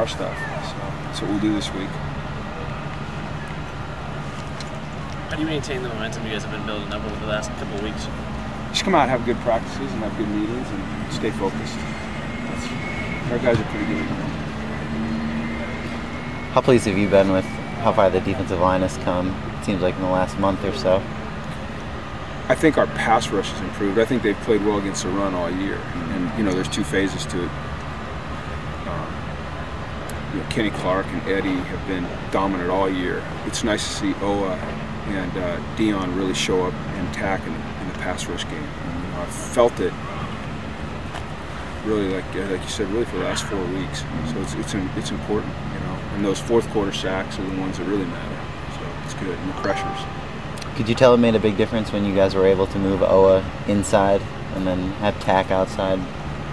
our stuff. So that's what we'll do this week. How do you maintain the momentum you guys have been building up over the last couple of weeks? Just come out and have good practices and have good meetings and stay focused. Our guys are pretty good. How pleased have you been with how far the defensive line has come, it seems like, in the last month or so? I think our pass rush has improved. I think they've played well against the run all year. And you know, there's two phases to it. Kenny Clark and Eddie have been dominant all year. It's nice to see Oa and Dion really show up and tack in the pass rush game. And, I've felt it really, like you said, really for the last 4 weeks. So it's important, you know. And those fourth quarter sacks are the ones that really matter. So it's good. And the pressures. Could you tell it made a big difference when you guys were able to move Oa inside and then have tack outside?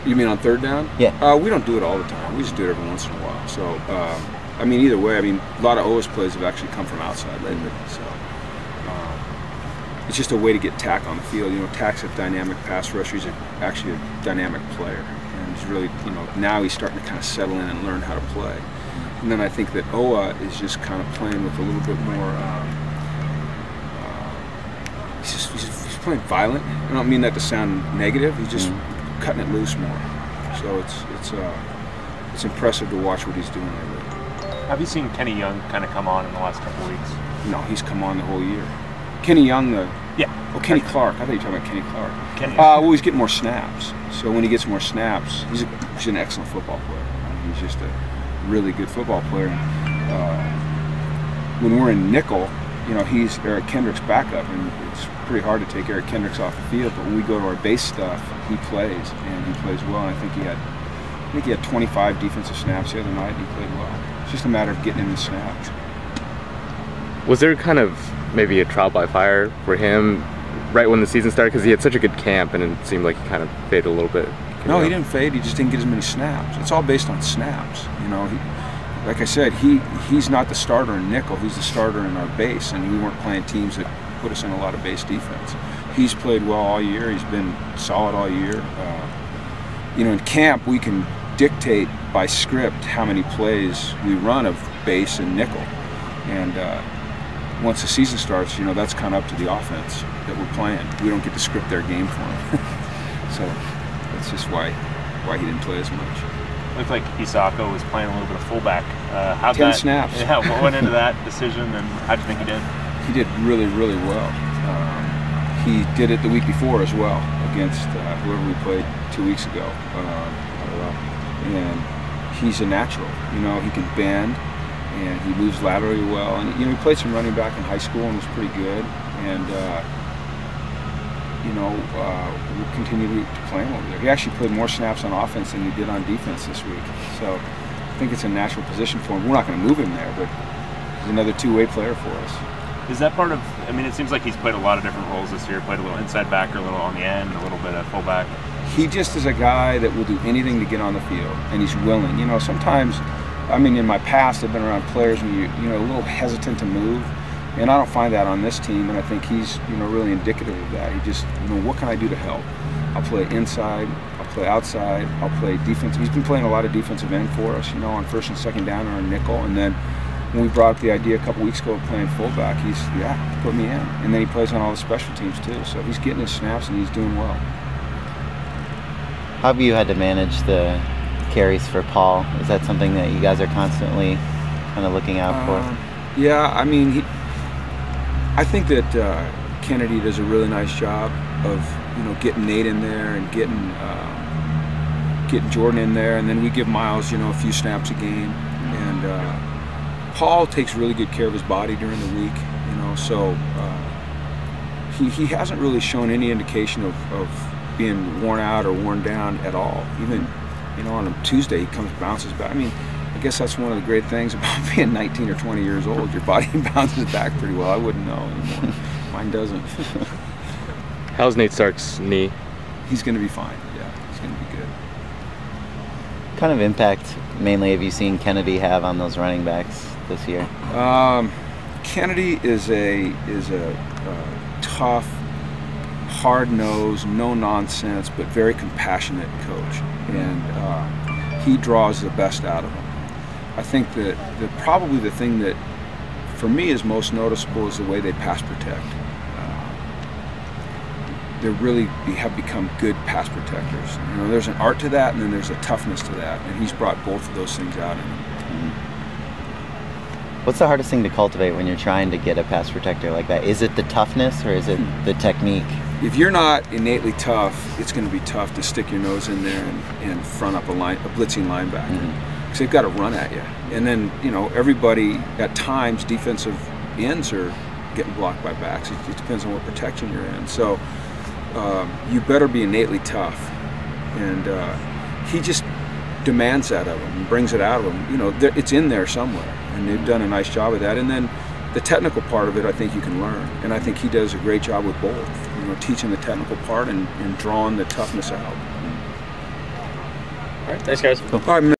You mean on third down? Yeah. We don't do it all the time. We just do it every once in a while. So, I mean, either way, I mean, a lot of Oa's plays have actually come from outside lately. So, it's just a way to get tack on the field. You know, Tack's a dynamic pass rusher. He's actually a dynamic player. And he's really, you know, now he's starting to kind of settle in and learn how to play. And then I think that Oa is just kind of playing with a little bit more, he's playing violent. I don't mean that to sound negative. He's just cutting it loose more. So it's impressive to watch what he's doing lately. Have you seen Kenny Young kind of come on in the last couple of weeks? No, he's come on the whole year. Kenny Young, yeah. Oh, Kenny Clark. I thought you were talking about Kenny Clark. Kenny. Well, he's getting more snaps. So when he gets more snaps, he's an excellent football player. I mean, he's just a really good football player. When we're in nickel, you know, he's Eric Kendrick's backup, and it's pretty hard to take Eric Kendricks off the field. But when we go to our base stuff, he plays, and he plays well. And I think he had 25 defensive snaps the other night, and he played well. It's just a matter of getting him the snaps. Was there kind of maybe a trial by fire for him right when the season started, because he had such a good camp and it seemed like he kind of faded a little bit? No, he didn't fade. He just didn't get as many snaps. It's all based on snaps. You know, like I said, he's not the starter in nickel. He's the starter in our base, and we weren't playing teams that put us in a lot of base defense. He's played well all year. He's been solid all year. You know, in camp we can dictate by script how many plays we run of base and nickel, and once the season starts, you know, that's kind of up to the offense that we're playing. We don't get to script their game for them. So that's just why he didn't play as much. Looked like Isaako was playing a little bit of fullback. 10 snaps. Yeah, what went into that decision, and how do you think he did? He did really, really well. He did it the week before as well against whoever we played 2 weeks ago. And he's a natural. You know, he can bend, and he moves laterally well. And you know, he played some running back in high school and was pretty good. And you know, we'll continue to play him over there. He actually played more snaps on offense than he did on defense this week. So I think it's a natural position for him. We're not going to move him there, but he's another two-way player for us. Is that part of, I mean, it seems like he's played a lot of different roles this year. Played a little inside backer, a little on the end, a little bit of fullback. He just is a guy that will do anything to get on the field, and he's willing. You know, sometimes, I mean, in my past, I've been around players when you know, a little hesitant to move, and I don't find that on this team. And I think he's, you know, really indicative of that. He just, you know, what can I do to help? I'll play inside, I'll play outside, I'll play defense. He's been playing a lot of defensive end for us, you know, on first and second down or on nickel, and then when we brought up the idea a couple weeks ago of playing fullback, he's, yeah, put me in. And then he plays on all the special teams too. So he's getting his snaps and he's doing well. How have you had to manage the carries for Paul? Is that something that you guys are constantly kind of looking out for? Yeah, I mean, I think that Kennedy does a really nice job of, you know, getting Nate in there and getting Jordan in there, and then we give Miles, you know, a few snaps a game. And Paul takes really good care of his body during the week, you know, so he hasn't really shown any indication of being worn out or worn down at all. Even, you know, on a Tuesday he comes, bounces back. I mean, I guess that's one of the great things about being 19 or 20 years old. Your body bounces back pretty well. I wouldn't know anymore. Mine doesn't. How's Nate Stark's knee? He's going to be fine. Yeah, he's going to be good. What kind of impact mainly have you seen Kennedy have on those running backs this year? Kennedy is a tough, hard-nosed, no-nonsense, but very compassionate coach, and he draws the best out of them. I think that probably the thing that for me is most noticeable is the way they pass protect. They really have become good pass protectors. You know, there's an art to that, and then there's a toughness to that, and he's brought both of those things out in him. What's the hardest thing to cultivate when you're trying to get a pass protector like that? Is it the toughness, or is it the technique? If you're not innately tough, it's going to be tough to stick your nose in there and front up a blitzing linebacker, because they've got to run at you. And then, you know, everybody at times, defensive ends are getting blocked by backs. It depends on what protection you're in. So you better be innately tough, and he just demands that of him and brings it out of him. You know, it's in there somewhere, and they've done a nice job of that. And then the technical part of it, I think you can learn, and I think he does a great job with both. You know, teaching the technical part and drawing the toughness out. All right, thanks, guys. All right, man.